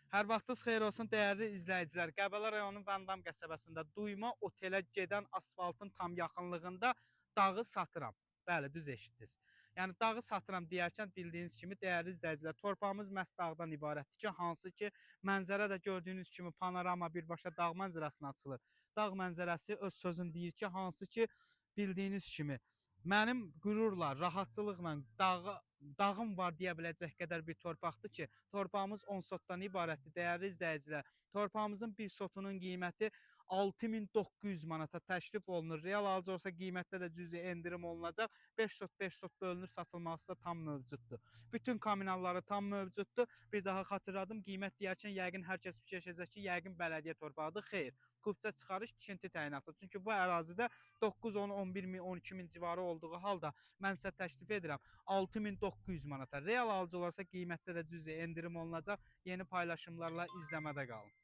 Hər vaxtınız xeyir olsun dəyərli izləyicilər. Qəbələ rayonunun Vandam qəsəbəsində Duyma otelə gedən asfaltın tam yaxınlığında dağı satıram. Bəli, düz eşitdiniz. Yəni dağı satıram deyərkən bildiyiniz kimi dəyərli izləyicilər, torpağımız məhz dağdan ibarətdir ki, hansı ki mənzərə də gördüyünüz kimi panorama birbaşa dağ mənzərəsinə açılır. Dağ mənzərəsi öz sözünü deyir ki, hansı ki bildiyiniz kimi mənim qürurla, rahatçılıqla dağım var deyə biləcək qədər bir torpaqdır ki, torpağımız 10 sotdan ibarətdir. Dəyərli izləyicilər, torpağımızın bir sotunun qiyməti 6900 manata təklif olunur. Real alıcı olsa qiymətdə də cüzi endirim olunacaq. 5 sot bölünüb satılması da tam mövcuddur. Bütün kommunalları tam mövcuddur. Bir daha xatırladım, qiymət deyərkən yəqin hər kəs fikirləşəcək ki, yəqin bələdiyyə torpağıdır. Xeyr, kubça çıxarış tikinti təyinatı. Çünki bu ərazidə 9, 10, 11 min, 12 min civarı olduğu halda mən sizə təklif edirəm 6900 manata. Real alıcı olarsa qiymətdə də cüzi endirim olunacaq. Yeni paylaşımlarla izləmədə qalın.